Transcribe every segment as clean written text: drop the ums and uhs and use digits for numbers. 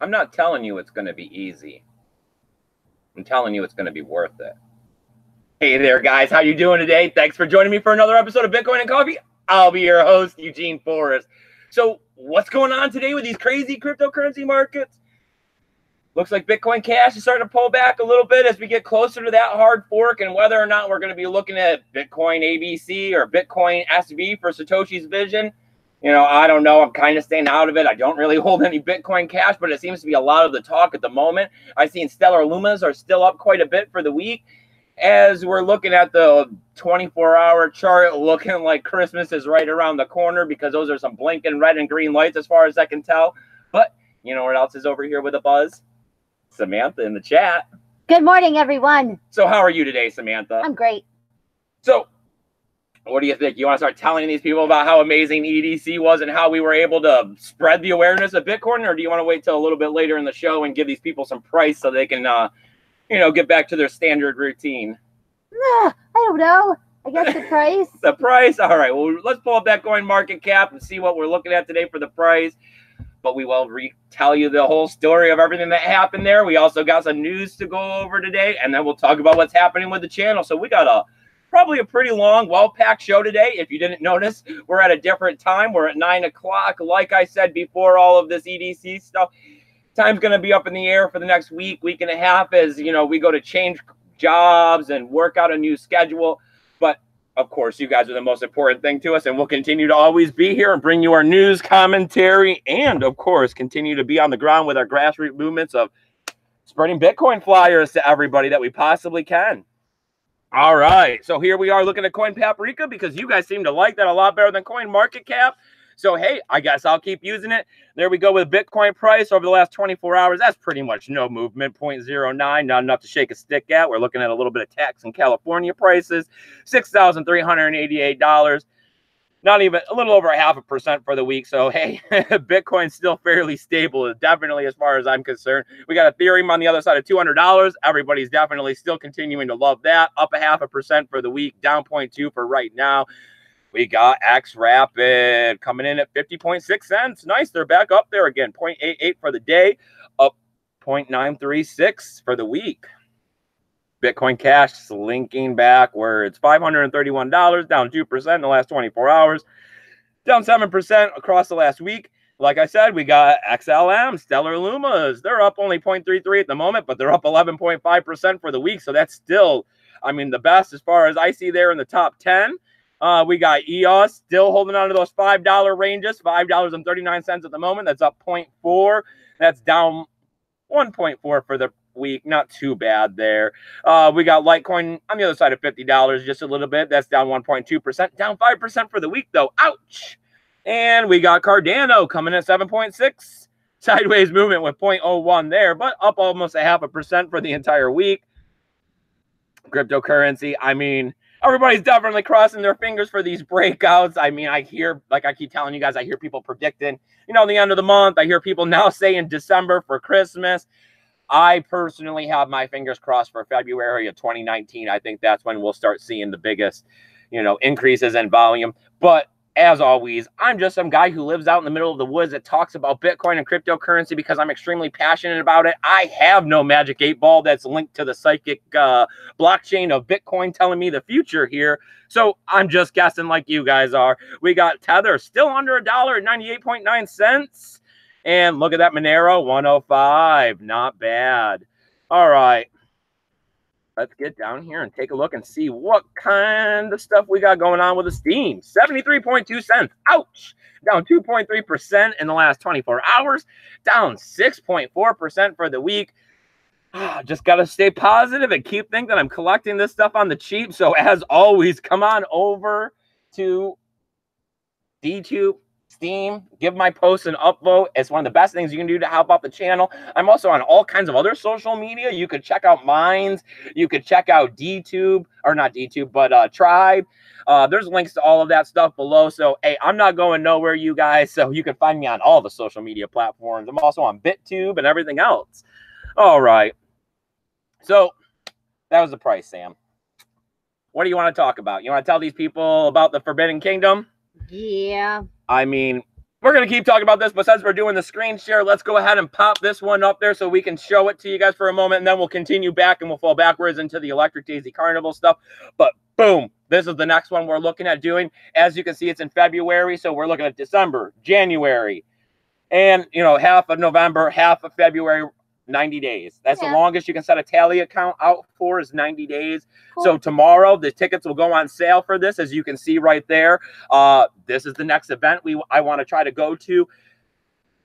I'm not telling you it's going to be easy. I'm telling you it's going to be worth it. Hey there, guys. How you doing today? Thanks for joining me for another episode of Bitcoin and Coffee. I'll be your host, Eugene Forrest. So what's going on today with these crazy cryptocurrency markets? Looks like Bitcoin Cash is starting to pull back a little bit as we get closer to that hard fork, and whether or not we're going to be looking at Bitcoin ABC or Bitcoin SV for Satoshi's vision. I don't know. I'm kind of staying out of it. I don't really hold any Bitcoin Cash, but it seems to be a lot of the talk at the moment. I've seen Stellar Lumas are still up quite a bit for the week. As we're looking at the 24-hour chart, looking like Christmas is right around the corner because those are some blinking red and green lights as far as I can tell. But you know what else is over here with a buzz? Samantha in the chat. Good morning, everyone. So how are you today, Samantha? I'm great. So what do you think? You want to start telling these people about how amazing EDC was and how we were able to spread the awareness of Bitcoin, or do you want to wait till a little bit later in the show and give these people some price so they can get back to their standard routine? I don't know. I guess the price. The price? All right. Well, let's pull up that coin market cap and see what we're looking at today for the price. But we will retell you the whole story of everything that happened there. We also got some news to go over today, and then we'll talk about what's happening with the channel. So we got probably a pretty long, well-packed show today. If you didn't notice, we're at a different time. We're at 9 o'clock. Like I said before, all of this EDC stuff, time's going to be up in the air for the next week and a half as, we go to change jobs and work out a new schedule. But of course, you guys are the most important thing to us, and we'll continue to always be here and bring you our news, commentary, and of course, continue to be on the ground with our grassroots movements of spreading Bitcoin flyers to everybody that we possibly can. All right, so here we are looking at Coin Paprika because you guys seem to like that a lot better than Coin Market Cap. So, hey, I guess I'll keep using it. There we go with Bitcoin price over the last 24 hours. That's pretty much no movement, 0.09, not enough to shake a stick at. We're looking at a little bit of tax in California prices, $6,388. Not even a little over 0.5% for the week. So, hey, Bitcoin's still fairly stable, definitely as far as I'm concerned. We got Ethereum on the other side of $200. Everybody's definitely still continuing to love that. Up 0.5% for the week, down 0.2 for right now. We got X Rapid coming in at 50.6 cents. Nice. They're back up there again. 0.88 for the day, up 0.936 for the week. Bitcoin Cash slinking backwards. $531, down 2% in the last 24 hours. Down 7% across the last week. Like I said, we got XLM, Stellar Lumas. They're up only 0.33 at the moment, but they're up 11.5% for the week. So that's still, the best as far as I see there in the top 10. We got EOS still holding on to those $5 ranges, $5.39 at the moment. That's up 0.4. That's down 1.4 for the week. Not too bad there. We got Litecoin on the other side of $50 just a little bit. That's down 1.2%. Down 5% for the week, though. Ouch. And we got Cardano coming at 7.6. Sideways movement with 0.01 there, but up almost 0.5% for the entire week. Cryptocurrency, everybody's definitely crossing their fingers for these breakouts. I hear, like I keep telling you guys, I hear people predicting, the end of the month. I hear people now saying December for Christmas. I personally have my fingers crossed for February of 2019. I think that's when we'll start seeing the biggest, increases in volume. But as always, I'm just some guy who lives out in the middle of the woods that talks about Bitcoin and cryptocurrency because I'm extremely passionate about it. I have no magic 8-ball that's linked to the psychic blockchain of Bitcoin telling me the future here. So I'm just guessing like you guys are. We got Tether still under $1 at 98.9 cents. And look at that Monero, 105. Not bad. All right. Let's get down here and take a look and see what kind of stuff we got going on with the Steam. 73.2 cents. Ouch. Down 2.3% in the last 24 hours. Down 6.4% for the week. Just got to stay positive and keep thinking I'm collecting this stuff on the cheap. So as always, come on over to DTube. Steam, give my posts an upvote. It's one of the best things you can do to help out the channel. I'm also on all kinds of other social media. You could check out Minds. You could check out DTube, or not DTube, but Tribe. There's links to all of that stuff below. So, hey, I'm not going nowhere, you guys. So you can find me on all the social media platforms. I'm also on BitTube and everything else. All right. So that was the price, Sam. What do you want to talk about? You want to tell these people about the Forbidden Kingdom? Yeah. We're going to keep talking about this, but since we're doing the screen share, let's go ahead and pop this one up there so we can show it to you guys for a moment, and then we'll continue back and we'll fall backwards into the Electric Daisy Carnival stuff. But boom, this is the next one we're looking at doing. As you can see, it's in February, so we're looking at December, January, and, you know, half of November, half of February, 90 days. That's the longest you can set a tally account out for, is 90 days. Cool. So tomorrow, the tickets will go on sale for this, as you can see right there. This is the next event I want to try to go to.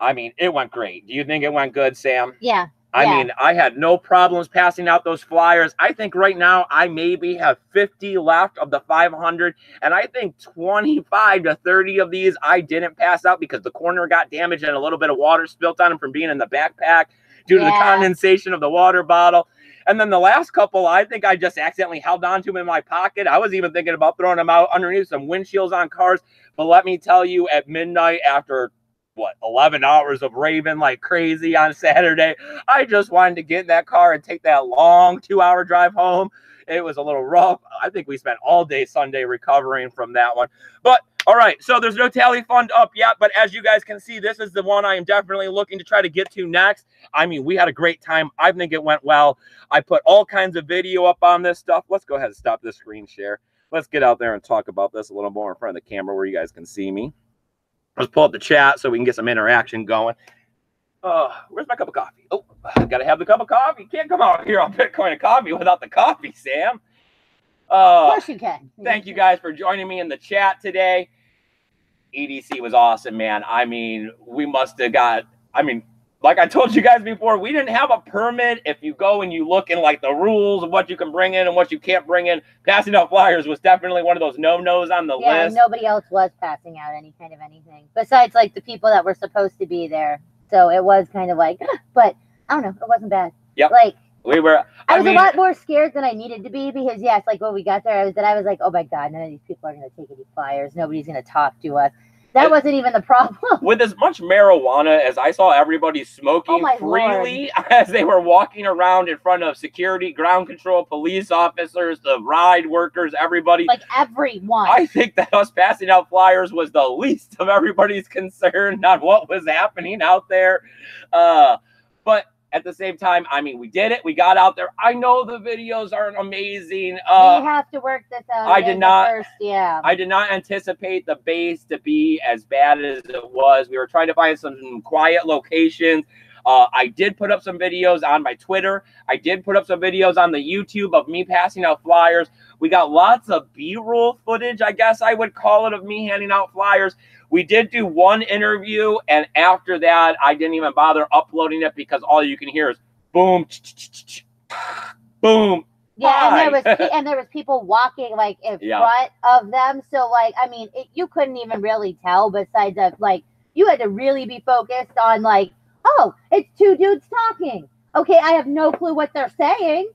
I mean, it went great. Do you think it went good, Sam? Yeah. I mean, I had no problems passing out those flyers. I think right now I maybe have 50 left of the 500, and I think 25 to 30 of these I didn't pass out because the corner got damaged and a little bit of water spilt on them from being in the backpack due to the condensation of the water bottle. And then the last couple, I think I just accidentally held on to them in my pocket. I was even thinking about throwing them out underneath some windshields on cars. But let me tell you, at midnight, after, 11 hours of raving like crazy on Saturday, I just wanted to get in that car and take that long 2-hour drive home. It was a little rough. I think we spent all day Sunday recovering from that one. But all right, so there's no tally fund up yet, but as you guys can see, this is the one I am definitely looking to try to get to next. I mean, we had a great time. I think it went well. I put all kinds of video up on this stuff. Let's go ahead and stop this screen share. Let's get out there and talk about this a little more in front of the camera where you guys can see me. Let's pull up the chat so we can get some interaction going. Where's my cup of coffee? Oh, I gotta have the cup of coffee. Can't come out here on Bitcoin and coffee without the coffee, Sam. Of course you can. Thank you guys for joining me in the chat today. EDC was awesome, man. I mean, we must have got, like I told you guys before, we didn't have a permit. If you go and you look in like the rules of what you can bring in and what you can't bring in, passing out flyers was definitely one of those no-nos on the list. Nobody else was passing out any kind of anything besides like the people that were supposed to be there. So it was kind of like, but I don't know, it wasn't bad. Yep. Like I was a lot more scared than I needed to be because yes, like when we got there, I was like, oh my God, none of these people are gonna take any flyers. Nobody's gonna talk to us. That wasn't even the problem. With as much marijuana as I saw everybody smoking freely as they were walking around in front of security, ground control, police officers, the ride workers, everybody. Like everyone. I think that us passing out flyers was the least of everybody's concern on what was happening out there. But at the same time, I mean, we did it. We got out there. I know the videos aren't amazing. We have to work this out. I did not anticipate the base to be as bad as it was. We were trying to find some quiet locations. I did put up some videos on my Twitter. I did put up some videos on the YouTube of me passing out flyers. We got lots of B-roll footage, I guess I would call it, of me handing out flyers. We did do one interview, and after that, I didn't even bother uploading it because all you can hear is boom, boom. Yeah, and there was people walking like in front of them. So like, I mean, you couldn't even really tell. Besides that, like, you had to really be focused on like, oh, it's two dudes talking. Okay, I have no clue what they're saying.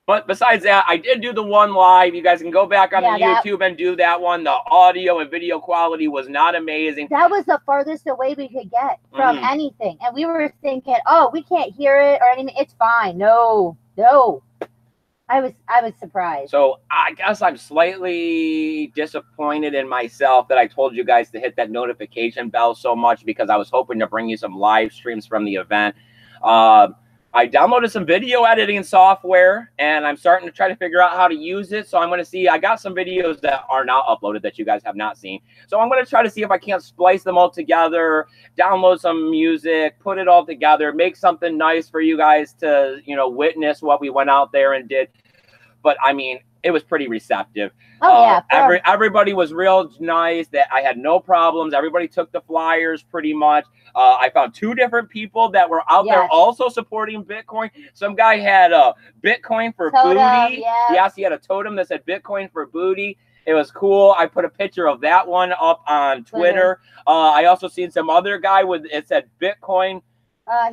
But besides that, I did do the one live. You guys can go back on the YouTube and do that one. The audio and video quality was not amazing. That was the farthest away we could get from anything. And we were thinking, oh, we can't hear it or anything. It's fine. No. I was surprised. So I guess I'm slightly disappointed in myself that I told you guys to hit that notification bell so much because I was hoping to bring you some live streams from the event. I downloaded some video editing software, and I'm starting to try to figure out how to use it. So I'm going to see. I got some videos that are not uploaded that you guys have not seen. So I'm going to try to see if I can't splice them all together, download some music, put it all together, make something nice for you guys to, witness what we went out there and did. But, I mean, it was pretty receptive. Oh, yeah. Everybody was real nice. That I had no problems. Everybody took the flyers pretty much. I found two different people that were out there also supporting Bitcoin. Some guy had a Bitcoin for booty. Yes, he had a totem that said Bitcoin for booty. It was cool. I put a picture of that one up on Twitter. I also seen some other guy it said Bitcoin.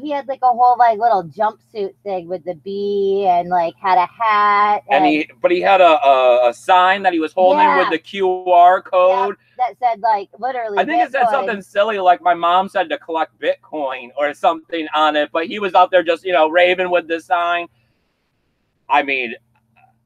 He had like a whole like little jumpsuit thing with the bee and like had a hat. And he had a sign that he was holding with the QR code. That said like literally I think it said something silly like my mom said to collect Bitcoin or something on it. But he was out there just, raving with the sign. I mean,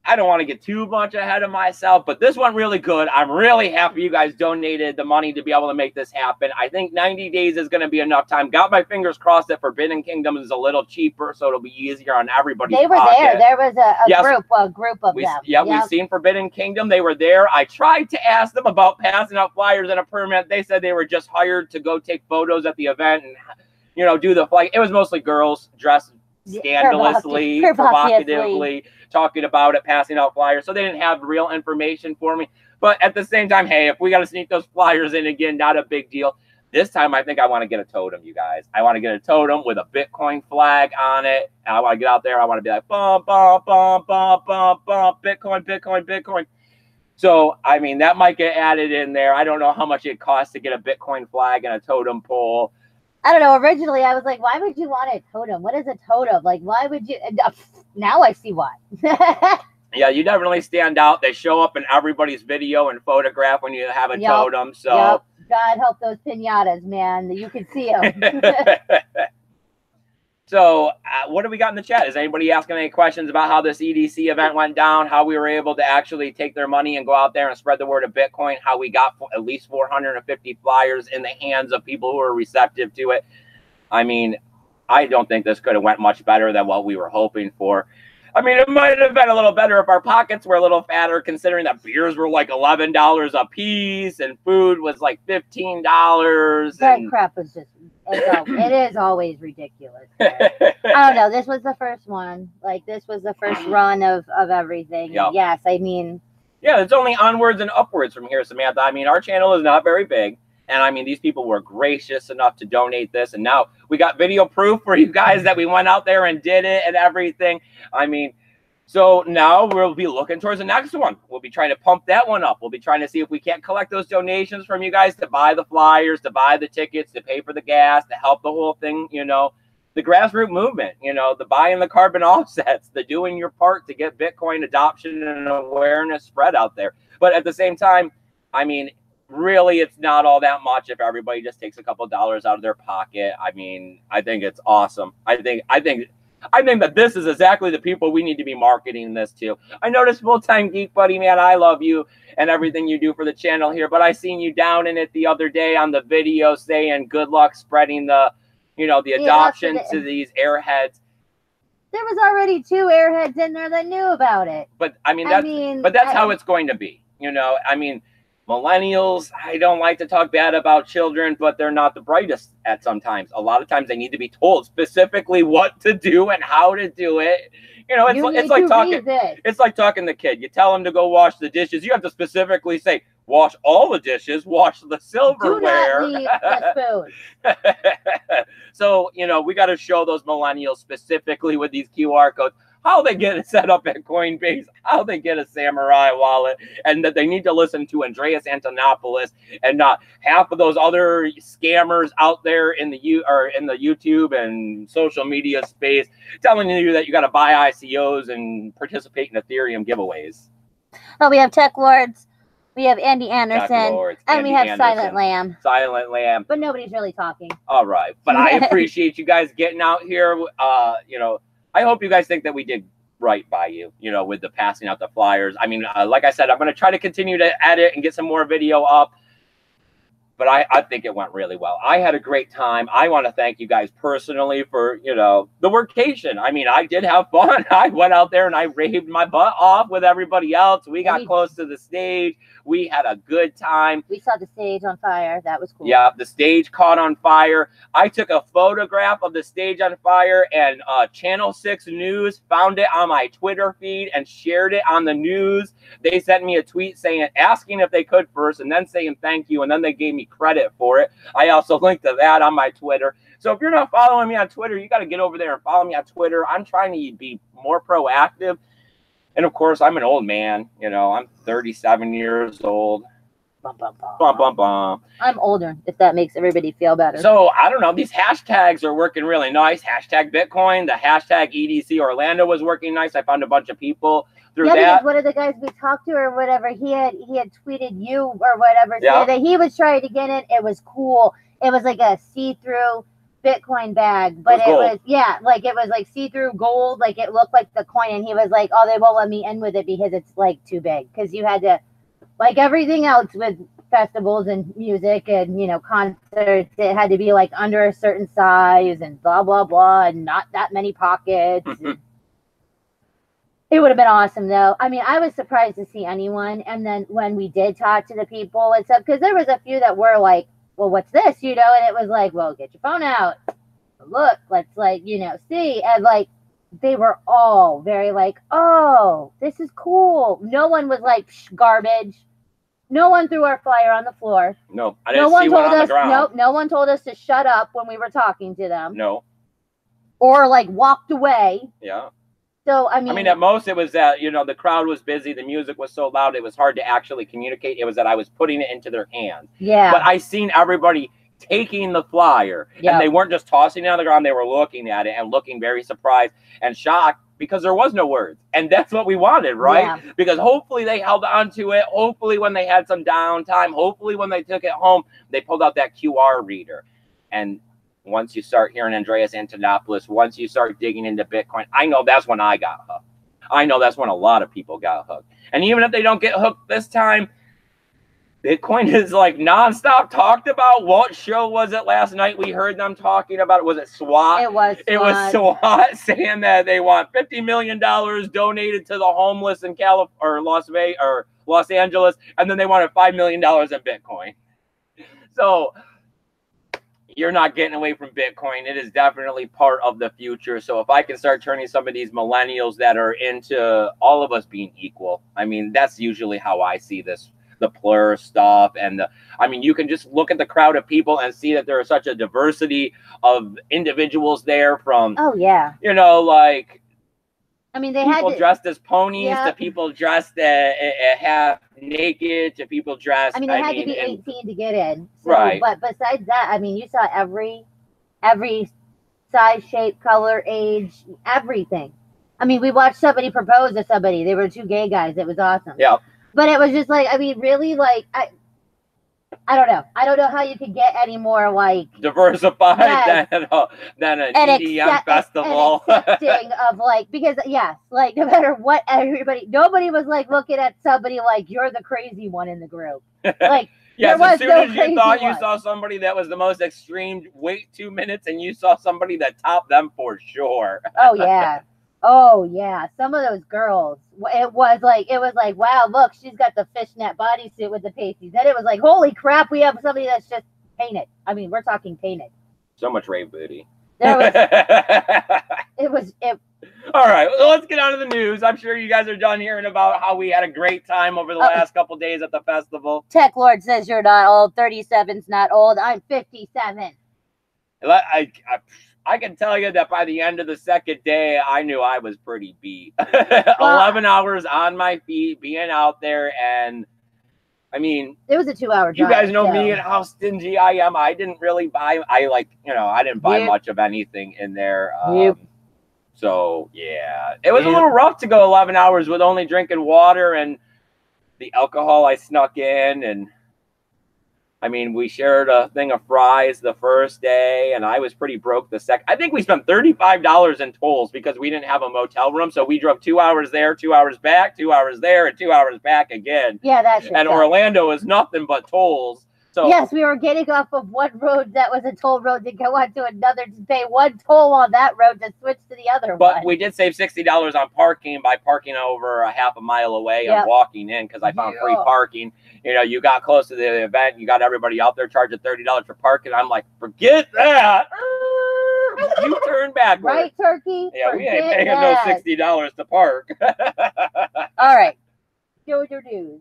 I don't want to get too much ahead of myself, but this went really good. I'm really happy you guys donated the money to be able to make this happen. I think 90 days is going to be enough time. Got my fingers crossed that Forbidden Kingdom is a little cheaper, so it'll be easier on everybody. They were there. There was a group of them. Yeah, we've seen Forbidden Kingdom. They were there. I tried to ask them about passing out flyers and a permit. They said they were just hired to go take photos at the event and, you know, do the flag. It was mostly girls dressed scandalously, provocatively, talking about it, passing out flyers. So they didn't have real information for me. But at the same time, hey, if we got to sneak those flyers in again, not a big deal. This time, I think I want to get a totem, you guys. I want to get a totem with a Bitcoin flag on it. And I want to get out there. I want to be like, bum, bum, bum, bum, bum, bum, Bitcoin, Bitcoin, Bitcoin. So, I mean, that might get added in there. I don't know how much it costs to get a Bitcoin flag and a totem pole. I don't know. Originally, I was like, why would you want a totem? What is a totem? Like, why would you? Now I see why. Yeah, you definitely stand out. They show up in everybody's video and photograph when you have a totem. So God help those piñatas, man. You can see them. So what do we got in the chat? Is anybody asking any questions about how this EDC event went down, how we were able to actually take their money and go out there and spread the word of Bitcoin, how we got at least 450 flyers in the hands of people who are receptive to it? I mean, I don't think this could have went much better than what we were hoping for. I mean, it might have been a little better if our pockets were a little fatter, considering that beers were like $11 a piece and food was like $15. That crap was just, it is always ridiculous. I don't know. This was the first one. Like, this was the first run of everything. Yep. Yes, I mean. Yeah, it's only onwards and upwards from here, Samantha. I mean, our channel is not very big. And I mean, these people were gracious enough to donate this. And now we got video proof for you guys that we went out there and did it and everything. I mean, so now we'll be looking towards the next one. We'll be trying to pump that one up. We'll be trying to see if we can't collect those donations from you guys to buy the flyers, to buy the tickets, to pay for the gas, to help the whole thing, you know, the grassroots movement, you know, the buying the carbon offsets, the doing your part to get Bitcoin adoption and awareness spread out there. But at the same time, I mean, really, it's not all that much if everybody just takes a couple dollars out of their pocket. I mean, I think it's awesome. I think that this is exactly the people we need to be marketing this to. I noticed Full-Time Geek Buddy, man, I love you and everything you do for the channel here, but I seen you down in it the other day on the video saying good luck spreading the, you know, the adoption to these airheads. There was already 2 airheads in there that knew about it. But I mean, that's how it's going to be. You know, I mean, millennials, I don't like to talk bad about children, but they're not the brightest at sometimes. A lot of times they need to be told specifically what to do and how to do it. You know, it's like talking the kid. You tell them to go wash the dishes. You have to specifically say, wash all the dishes, wash the silverware. Do not leave the spoon. So, you know, we got to show those millennials specifically with these QR codes how they get it set up at Coinbase, how they get a Samurai wallet, and that they need to listen to Andreas Antonopoulos and not half of those other scammers out there in the YouTube and social media space telling you that you got to buy ICOs and participate in Ethereum giveaways. Oh, we have Tech Lords. We have Andy Anderson, and we have Silent Lamb. Silent Lamb. But nobody's really talking. All right. But I appreciate you guys getting out here. You know, I hope you guys think that we did right by you, you know, with the passing out the flyers. I mean, like I said, I'm going to try to continue to edit and get some more video up. But I think it went really well. I had a great time. I want to thank you guys personally for, you know, the workation. I mean, I did have fun. I went out there and I raved my butt off with everybody else. We got close to the stage. We had a good time. We saw the stage on fire. That was cool. Yeah, the stage caught on fire. I took a photograph of the stage on fire, and Channel 6 News found it on my Twitter feed and shared it on the news. They sent me a tweet asking if they could first, and then saying thank you, and then they gave me credit for it. I also linked to that on my Twitter. So if you're not following me on Twitter, you got to get over there and follow me on Twitter. I'm trying to be more proactive. And of course, I'm an old man. You know, I'm 37 years old. Bum, bum, bum. Bum, bum, bum. I'm older, if that makes everybody feel better. So I don't know. These hashtags are working really nice. Hashtag Bitcoin. The hashtag EDC Orlando was working nice. I found a bunch of people through that. Because one of the guys we talked to or whatever, he had tweeted you or whatever, saying that he was trying to get in. It was cool. It was like a see-through Bitcoin bag, but it was like it was like see-through gold, like it looked like the coin, and he was like, oh, they won't let me in with it because it's like too big, because you had to, like everything else with festivals and music and, you know, concerts, it had to be like under a certain size and blah blah blah, and not that many pockets. It would have been awesome though. I mean, I was surprised to see anyone, and then when we did talk to the people and stuff, because there was a few that were like, well, what's this, you know, and it was like, well, get your phone out, look, let's, like, you know, see. And like they were all very like, oh, this is cool. No one was like, garbage. No one threw our flyer on the floor. No, I didn't see one on the ground. Nope, no one told us to shut up when we were talking to them. No. Or like walked away. Yeah. So, I mean, at most it was that, you know, the crowd was busy, the music was so loud, it was hard to actually communicate. It was that I was putting it into their hands. Yeah. But I seen everybody taking the flyer, and they weren't just tossing it on the ground, they were looking at it and looking very surprised and shocked, because there was no words. And that's what we wanted, right? Yeah. Because hopefully they held on to it. Hopefully when they had some downtime, hopefully when they took it home, they pulled out that QR reader. And once you start hearing Andreas Antonopoulos, once you start digging into Bitcoin, I know that's when I got hooked. I know that's when a lot of people got hooked. And even if they don't get hooked this time, Bitcoin is like nonstop talked about. What show was it last night we heard them talking about? Was it SWAT? It was SWAT. It was SWAT saying that they want $50 million donated to the homeless in Las Vegas or Los Angeles, and then they wanted $5 million in Bitcoin. So you're not getting away from Bitcoin. It is definitely part of the future. So if I can start turning some of these millennials that are into all of us being equal, I mean, that's usually how I see this, the plur stuff. And I mean, you can just look at the crowd of people and see that there is such a diversity of individuals there, from, oh yeah, you know, like, I mean, they people had dressed as ponies to people dressed half naked to people dressed. I mean, they had to be 18 to get in. So, right. But besides that, I mean, you saw every size, shape, color, age, everything. I mean, we watched somebody propose to somebody. They were two gay guys. It was awesome. Yeah. But it was just like, I mean, really, like, I don't know. I don't know how you could get any more like diversified than a EDM festival. And accepting of like, because like no matter what, nobody was like looking at somebody like you're the crazy one in the group. Like yes, as soon as you thought you saw somebody that was the most extreme, wait 2 minutes and you saw somebody that topped them for sure. Oh yeah. Oh yeah, some of those girls. It was like, wow, look, she's got the fishnet bodysuit with the pasties. Then it was like, holy crap, we have somebody that's just painted. I mean, we're talking painted. So much rave booty. There was. It. All right, well, let's get on to the news. I'm sure you guys are done hearing about how we had a great time over the last couple days at the festival. Tech Lord says you're not old. 37's not old. I'm 57. I can tell you that by the end of the second day, I knew I was pretty beat. 11 hours on my feet, being out there, and I mean, it was a 2-hour drive. You guys know me and how stingy I am. I didn't really buy. I didn't buy much of anything in there. So yeah, it was a little rough to go 11 hours with only drinking water and the alcohol I snuck in. And I mean, we shared a thing of fries the first day, and I was pretty broke the second. I think we spent $35 in tolls because we didn't have a motel room. So we drove 2 hours there, 2 hours back, 2 hours there, and 2 hours back again. Yeah, that's and Orlando is nothing but tolls. So yes, we were getting off of one road that was a toll road to go on to another to pay one toll on that road to switch to the other one. But we did save $60 on parking by parking over a half a mile away and walking in, because I found free parking. You know, you got close to the event, you got everybody out there charging $30 for parking. I'm like, forget that. You turn back. Right, Turkey? Yeah, we ain't paying no $60 to park. All right. Go with your news.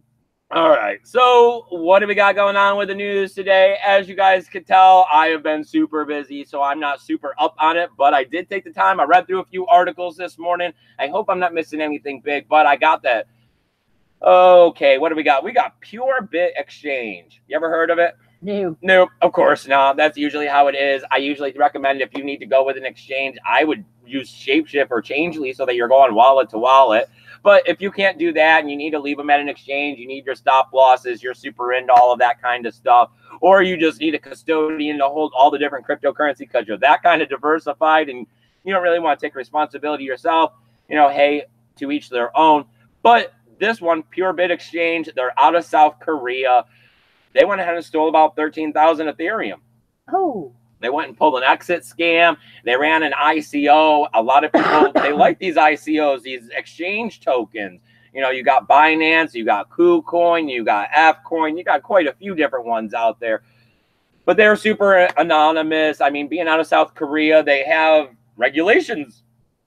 All right, so what do we got going on with the news today? As you guys can tell, I have been super busy, so I'm not super up on it, but I did take the time. I read through a few articles this morning. I hope I'm not missing anything big, but I got that. Okay, what do we got? We got Pure Bit Exchange. You ever heard of it? No. Nope, of course not. That's usually how it is. I usually recommend if you need to go with an exchange, I would use Shapeshift or Changely so that you're going wallet to wallet. But if you can't do that and you need to leave them at an exchange, you need your stop losses, you're super into all of that kind of stuff, or you just need a custodian to hold all the different cryptocurrency because you're that kind of diversified and you don't really want to take responsibility yourself, you know, hey, to each their own. But this one, Pure Bit Exchange, they're out of South Korea. They went ahead and stole about 13,000 Ethereum. Oh. They went and pulled an exit scam. They ran an ICO. A lot of people, they like these ICOs, these exchange tokens. You know, you got Binance, you got KuCoin, you got Fcoin, you got quite a few different ones out there. But they're super anonymous. I mean, being out of South Korea, they have regulations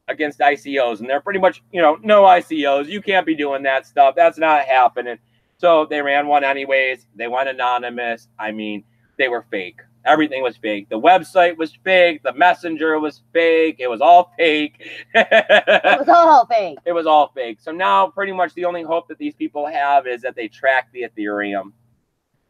against ICOs, and they're pretty much, you know, no ICOs. You can't be doing that stuff. That's not happening. So they ran one anyways. They went anonymous. I mean, they were fake. Everything was fake. The website was fake. The messenger was fake. It was all fake. It was all fake. It was all fake. So now pretty much the only hope that these people have is that they track the Ethereum.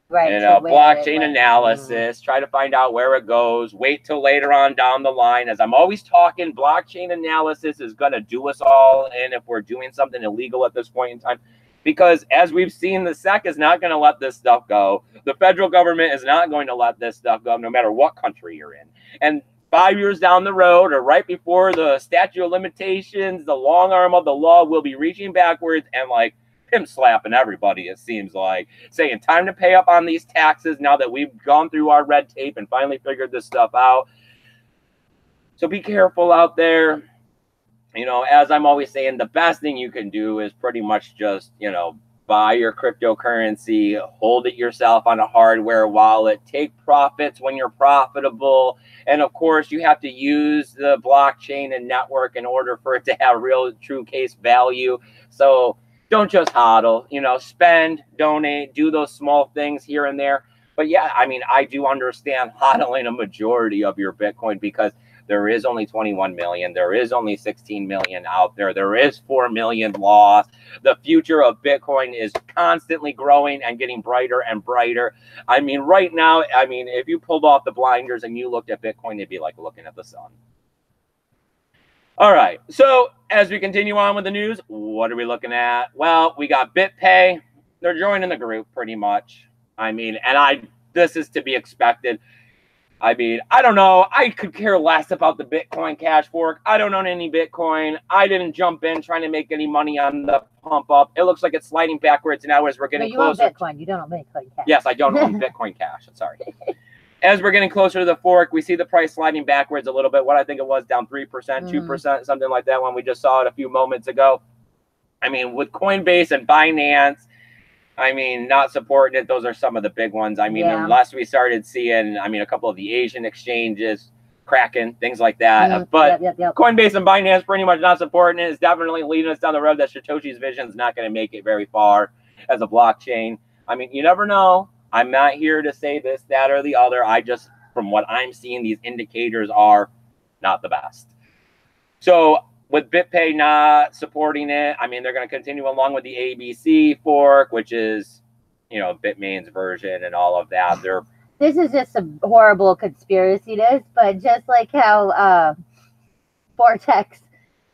Right. You know, blockchain analysis, try to find out where it goes, wait till later on down the line. As I'm always talking, blockchain analysis is going to do us all in if we're doing something illegal at this point in time. Because as we've seen, the SEC is not going to let this stuff go. The federal government is not going to let this stuff go, no matter what country you're in. And 5 years down the road, or right before the statute of limitations, the long arm of the law will be reaching backwards and like pimp slapping everybody, it seems like, saying time to pay up on these taxes now that we've gone through our red tape and finally figured this stuff out. So be careful out there. You know, as I'm always saying, the best thing you can do is pretty much just, you know, buy your cryptocurrency, hold it yourself on a hardware wallet, take profits when you're profitable. And of course, you have to use the blockchain and network in order for it to have real true case value. So don't just hodl, you know, spend, donate, do those small things here and there. But yeah, I mean, I do understand hodling a majority of your Bitcoin because there is only 21 million. There is only 16 million out there. There is 4 million lost. The future of Bitcoin is constantly growing and getting brighter and brighter. I mean, right now, I mean, if you pulled off the blinders and you looked at Bitcoin, it'd be like looking at the sun. All right. So as we continue on with the news, what are we looking at? Well, we got BitPay. They're joining the group pretty much. I mean, and this is to be expected. I mean, I don't know. I could care less about the Bitcoin Cash fork. I don't own any Bitcoin. I didn't jump in trying to make any money on the pump up. It looks like it's sliding backwards now as we're getting closer. You own Bitcoin. You don't own Bitcoin Cash. Yes, I don't own Bitcoin Cash. Sorry. As we're getting closer to the fork, we see the price sliding backwards a little bit. What I think it was, down 3%, 2%, something like that when we just saw it a few moments ago. I mean, with Coinbase and Binance, I mean, not supporting it. Those are some of the big ones. I mean, unless we started seeing, I mean, a couple of the Asian exchanges cracking, things like that. But Coinbase and Binance pretty much not supporting it. It's definitely leading us down the road that Satoshi's vision is not going to make it very far as a blockchain. I mean, you never know. I'm not here to say this, that, or the other. I just, from what I'm seeing, these indicators are not the best. So with BitPay not supporting it, I mean, they're going to continue along with the ABC fork, which is, you know, Bitmain's version and all of that. This is just a horrible conspiracy, but just like how Vortex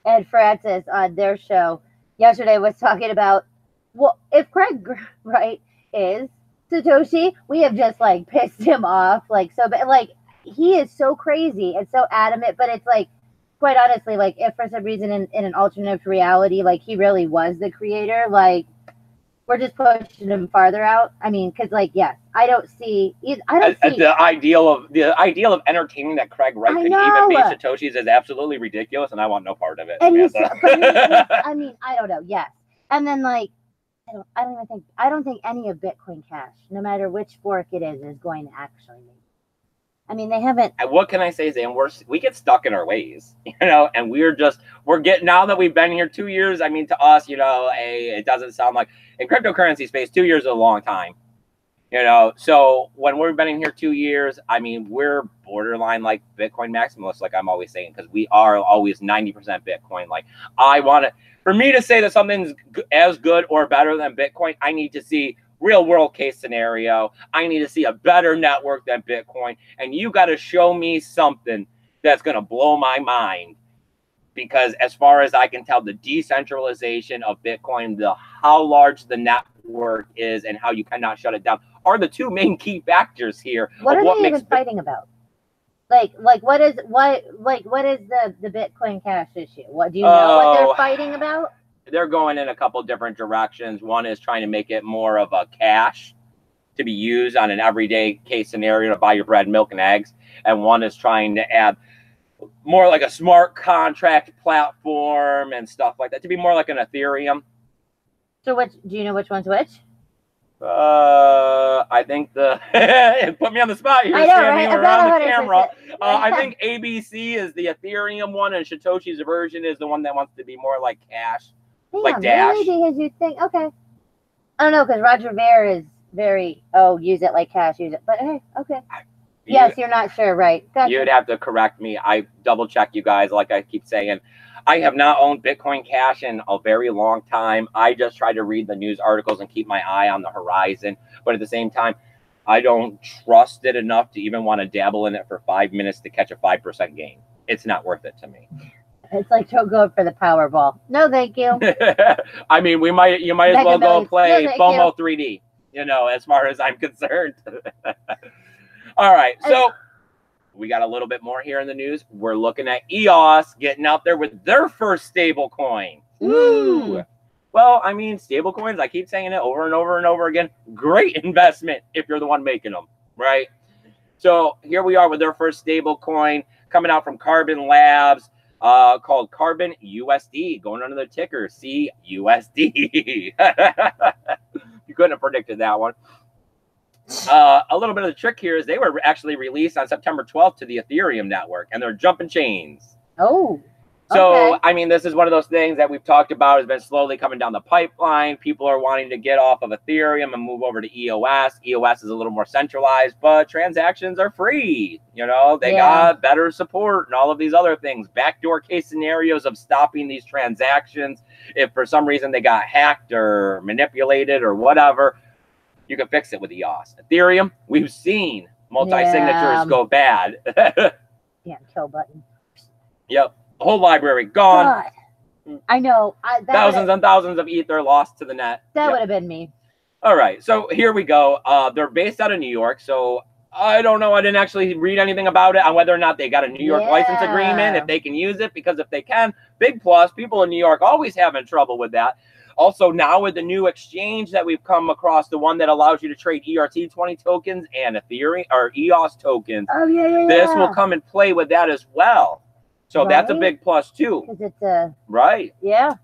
and Francis on their show yesterday was talking about, well, if Craig Wright is Satoshi, we have just like pissed him off, like, so bad. Like, he is so crazy and so adamant, but it's like, quite honestly, like, if for some reason in an alternate reality, like, he really was the creator, like, we're just pushing him farther out. I mean, because, like, yes, I don't see the ideal of entertaining that Craig Wright could even be Satoshi's is absolutely ridiculous, and I want no part of it. And I mean, I don't know. Yes, and then like, I don't think any of Bitcoin Cash, no matter which fork it is going to actually make. I mean, they haven't. What can I say, Zan? We get stuck in our ways, you know, and we're getting, now that we've been here 2 years. I mean, to us, you know, it doesn't sound like, in cryptocurrency space, 2 years is a long time, you know. So when we've been in here 2 years, I mean, we're borderline like Bitcoin maximalists, like I'm always saying, because we are always 90% Bitcoin. Like, for me to say that something's as good or better than Bitcoin, I need to see real world case scenario. I need to see a better network than Bitcoin. And you got to show me something that's going to blow my mind because as far as I can tell, the decentralization of Bitcoin, how large the network is and how you cannot shut it down are the two main key factors here. What are they even fighting about? Like what is the Bitcoin Cash issue? What do you know what they're fighting about? They're going in a couple different directions. One is trying to make it more of a cash to be used on an everyday case scenario to buy your bread, milk, and eggs. And one is trying to add more like a smart contract platform and stuff like that, to be more like an Ethereum. So do you know which one's which? I think put me on the spot here, Sammy. We're on the camera. I think ABC is the Ethereum one, and Satoshi's version is the one that wants to be more like cash, like Dash. Really? Because you think, okay. I don't know, because Roger Ver is very, use it like cash, use it. But hey, okay. Yes, you're not sure, right? Gotcha. You'd have to correct me. I double check you guys, like I keep saying. I have not owned Bitcoin Cash in a very long time. I just try to read the news articles and keep my eye on the horizon. But at the same time, I don't trust it enough to even want to dabble in it for 5 minutes to catch a 5% gain. It's not worth it to me. It's like don't go for the Powerball. No, thank you. I mean, you might as well go play FOMO 3D, as far as I'm concerned. All right, so we got a little bit more here in the news. We're looking at EOS getting out there with their first stable coin. Ooh. Well, I mean, stable coins, I keep saying it over and over and over again. Great investment if you're the one making them, right? So here we are with their first stable coin coming out from Carbon Labs, called Carbon USD, going under the ticker CUSD. You couldn't have predicted that one. A little bit of the trick here is they were actually released on September 12th to the Ethereum network, and they're jumping chains. Oh. So, I mean, this is one of those things that we've talked about has been slowly coming down the pipeline. People are wanting to get off of Ethereum and move over to EOS. EOS is a little more centralized, but transactions are free. They got better support and all of these other things. Backdoor case scenarios of stopping these transactions. If for some reason they got hacked or manipulated or whatever, you can fix it with EOS. Ethereum, we've seen multi-signatures go bad. Kill button. Yep. The whole library gone. God. I know. Thousands and thousands of Ether lost to the net. That would have been me. All right. So here we go. They're based out of New York. So I don't know. I didn't actually read anything about it on whether or not they got a New York license agreement, if they can use it, because if they can, big plus. People in New York always having trouble with that. Also, now with the new exchange that we've come across, the one that allows you to trade ERC20 tokens and Ethereum or EOS tokens, this will come and play with that as well. So that's a big plus too. Because it's right. Yeah.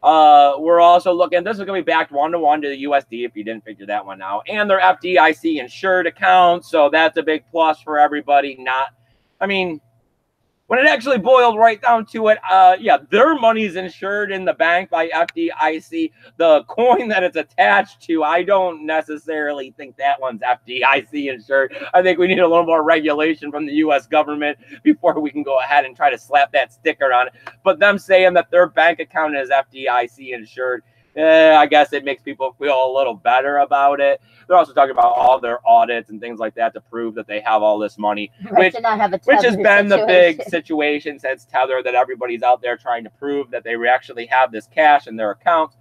We're also looking. This is going to be backed 1-to-1 to the USD if you didn't figure that one out, and their FDIC insured accounts. So that's a big plus for everybody. I mean, when it actually boiled right down to it, their money's insured in the bank by FDIC. The coin that it's attached to, I don't necessarily think that one's FDIC insured. I think we need a little more regulation from the U.S. government before we can go ahead and try to slap that sticker on it. But them saying that their bank account is FDIC insured, I guess it makes people feel a little better about it. They're also talking about all their audits and things like that to prove that they have all this money, which has been the big situation since Tether, that everybody's out there trying to prove that they actually have this cash in their accounts.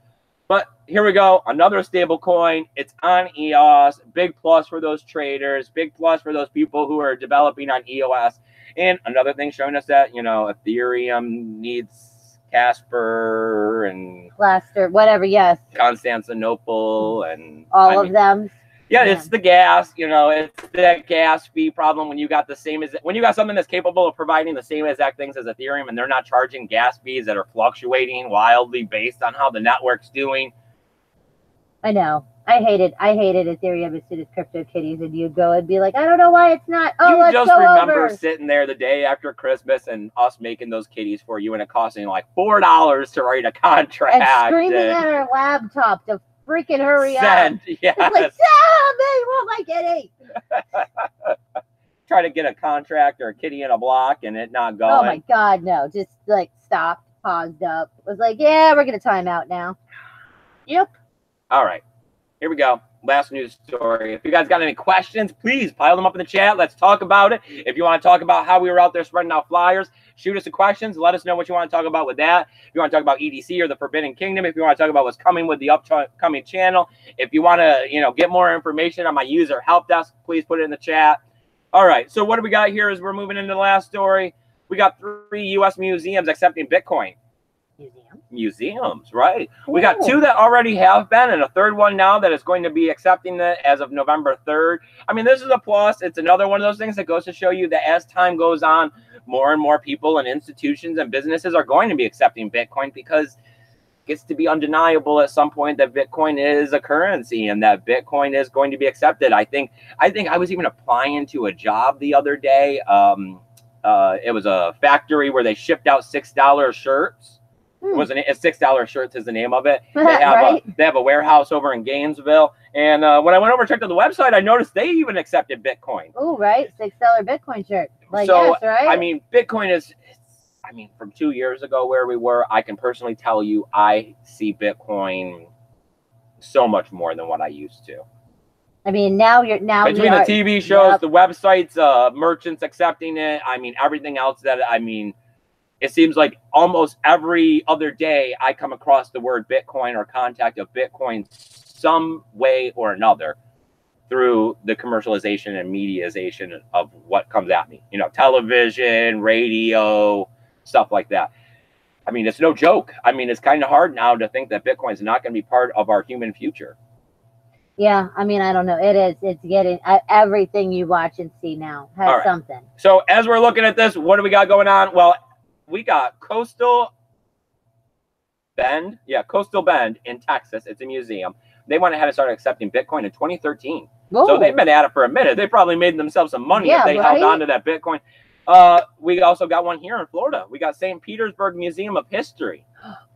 But here we go, another stable coin. It's on EOS. Big plus for those traders. Big plus for those people who are developing on EOS. And another thing showing us that, Ethereum needs Casper and Plaster, whatever, Constantinople and all of them. Yeah, it's the gas, it's that gas fee problem when you got something that's capable of providing the same exact things as Ethereum and they're not charging gas fees that are fluctuating wildly based on how the network's doing. I know. I hated Ethereum as soon as CryptoKitties, and you'd go and be like, I don't know why it's not. Oh, let's go over. You just remember sitting there the day after Christmas and us making those kitties for you and it costing like $4 to write a contract. And screaming at our laptop to freaking hurry up. Yes. It's like, me, where am I getting? Try to get a contract or a kitty in a block and it not going. Oh my God, no. Just like stopped, paused up. Was like, yeah, we're going to time out now. Yep. All right. Here we go. last news story. If you guys got any questions, please pile them up in the chat. Let's talk about it. If you want to talk about how we were out there spreading out flyers, shoot us the questions. Let us know what you want to talk about with that. If you want to talk about EDC or the Forbidden Kingdom, if you want to talk about what's coming with the upcoming channel, if you want to, get more information on my user help desk, please put it in the chat. All right. So what do we got here as we're moving into the last story? We got 3 U.S. museums accepting Bitcoin. Museums, right? Ooh. We got 2 that already have been, and a 3rd one now that is going to be accepting it as of November 3rd. I mean, this is a plus. It's another one of those things that goes to show you that as time goes on, more and more people and institutions and businesses are going to be accepting Bitcoin, because it gets to be undeniable at some point that Bitcoin is a currency and that Bitcoin is going to be accepted. I think I was even applying to a job the other day. It was a factory where they shipped out $6 shirts. It wasn't a $6 shirts is the name of it. They have right? They have a warehouse over in Gainesville, and when I went over and checked on the website, I noticed they even accepted Bitcoin. Oh, right, $6 Bitcoin shirt. Like, so yes, right? I mean, Bitcoin is. I mean, from 2 years ago where we were, I can personally tell you, I see Bitcoin so much more than what I used to. I mean, now between the TV shows, the websites, merchants accepting it. I mean, everything else it seems like almost every other day I come across the word Bitcoin or contact of Bitcoin some way or another through the commercialization and mediaization of what comes at me. Television, radio, stuff like that. I mean, it's no joke. I mean, it's kind of hard now to think that Bitcoin is not going to be part of our human future. Yeah, I mean, I don't know. It is. It's getting everything you watch and see now has something. So as we're looking at this, what do we got going on? Well, we got Coastal Bend. Yeah, Coastal Bend in Texas. It's a museum. They went ahead and started accepting Bitcoin in 2013. Whoa. So they've been at it for a minute. They probably made themselves some money if they held on to that Bitcoin. We also got one here in Florida. We got St. Petersburg Museum of History.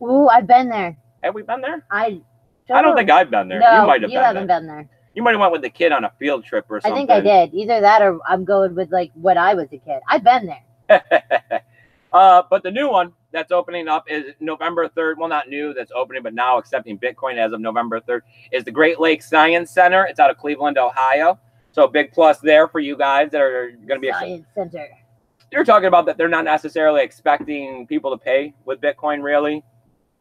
Ooh, I've been there. Have we been there? I don't think I've been there. No, you might have you haven't been there. You might have went with the kid on a field trip or something. I think I did. Either that or I'm going with like when I was a kid. I've been there. But the new one that's opening up is November 3rd. Well, not new, that's opening, but now accepting Bitcoin as of November 3rd is the Great Lakes Science Center. It's out of Cleveland, Ohio. So a big plus there for you guys that are going to be Science Center. You're talking about that they're not necessarily expecting people to pay with Bitcoin, really,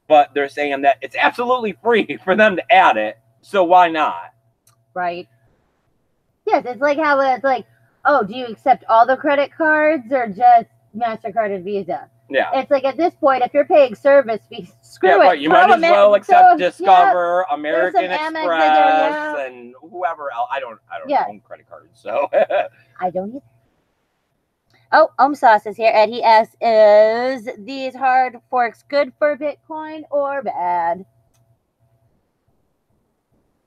but they're saying that it's absolutely free for them to add it. So why not? Right. Yes, it's like how it's like, oh, do you accept all the credit cards or just MasterCard and Visa? Yeah. It's like at this point, if you're paying service fees, screw it. Right. You might as well accept Discover, American Express, and whoever else. I don't own credit cards, so. I don't either. Oh, Sauce is here, and he asks, is these hard forks good for Bitcoin or bad?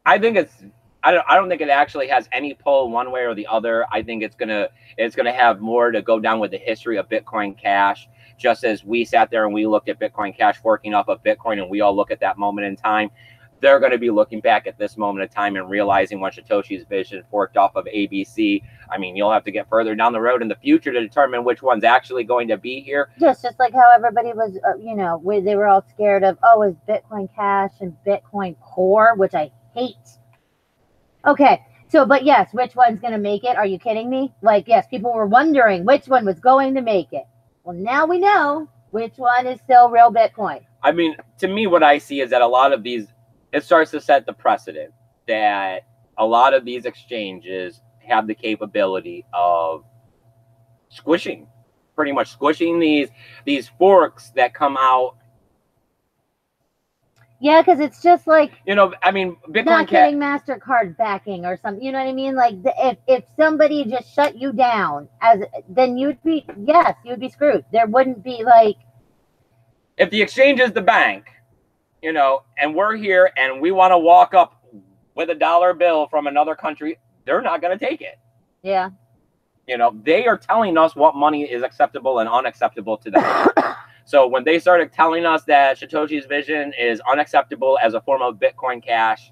I think it's. I don't think it actually has any pull one way or the other. I think it's gonna have more to go down with the history of Bitcoin Cash. Just as we sat there and we looked at Bitcoin Cash forking off of Bitcoin, and we all look at that moment in time, they're going to be looking back at this moment of time and realizing when Satoshi's vision forked off of ABC. I mean, you'll have to get further down the road in the future to determine which one's actually going to be here. Just like how everybody was, they were all scared of, is Bitcoin Cash and Bitcoin Core, which I hate. Okay, so, but yes, which one's going to make it? Are you kidding me? Like, yes, people were wondering which one was going to make it. Well, now we know which one is still real Bitcoin. I mean, to me, what I see is that a lot of these, it starts to set the precedent that a lot of these exchanges have the capability of pretty much squishing these forks that come out. Yeah, because it's just like, I mean, Bitcoin not getting MasterCard backing or something. You know what I mean? Like, if somebody just shut you down, then you'd be screwed. There wouldn't be like. If the exchange is the bank, and we're here and we want to walk up with a dollar bill from another country, they're not going to take it. Yeah. They are telling us what money is acceptable and unacceptable to them. So when they started telling us that Satoshi's vision is unacceptable as a form of Bitcoin Cash,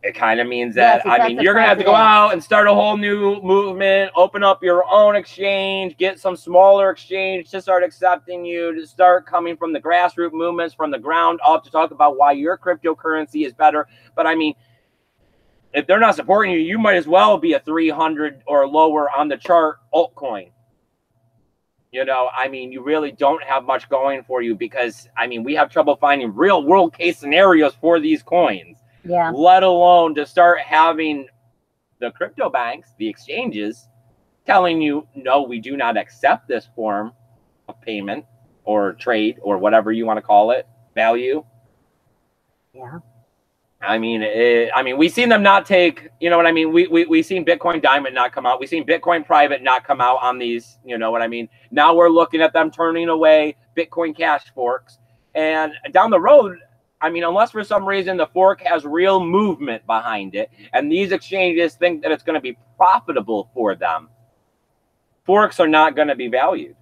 it kind of means that, you're going to have to go out and start a whole new movement, open up your own exchange, get some smaller exchange to start accepting you, to start coming from the grassroots movements from the ground up to talk about why your cryptocurrency is better. But I mean, if they're not supporting you, you might as well be a 300 or lower on the chart altcoin. You know, I mean, you really don't have much going for you because, I mean, we have trouble finding real world case scenarios for these coins. Yeah. Let alone to start having the crypto banks, the exchanges, telling you, no, we do not accept this form of payment or trade or whatever you want to call it, value. Yeah. I mean, we've seen them not take, you know what I mean? We've seen Bitcoin Diamond not come out. We've seen Bitcoin Private not come out on these, you know what I mean? Now we're looking at them turning away Bitcoin Cash forks. And down the road, I mean, unless for some reason the fork has real movement behind it, and these exchanges think that it's going to be profitable for them, forks are not going to be valued.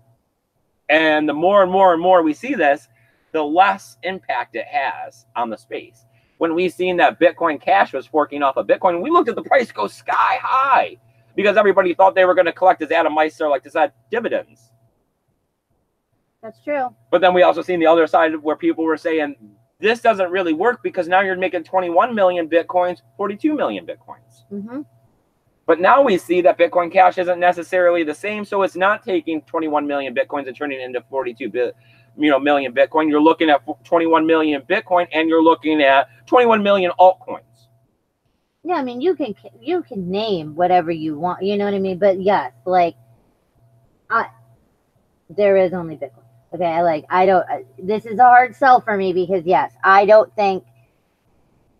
And the more and more and more we see this, the less impact it has on the space. When we seen that Bitcoin Cash was forking off of Bitcoin, we looked at the price go sky high because everybody thought they were going to collect, as Adam Meister like to say, dividends. That's true. But then we also seen the other side where people were saying, this doesn't really work because now you're making 21 million Bitcoins, 42 million Bitcoins. Mm-hmm. But now we see that Bitcoin Cash isn't necessarily the same, so it's not taking 21 million Bitcoins and turning it into 42 million Bitcoin. You're looking at 21 million Bitcoin, and you're looking at 21 million altcoins. Yeah, I mean, you can name whatever you want, you know what I mean? But yes, like, there is only Bitcoin. Okay, I don't. This is a hard sell for me because yes, I don't think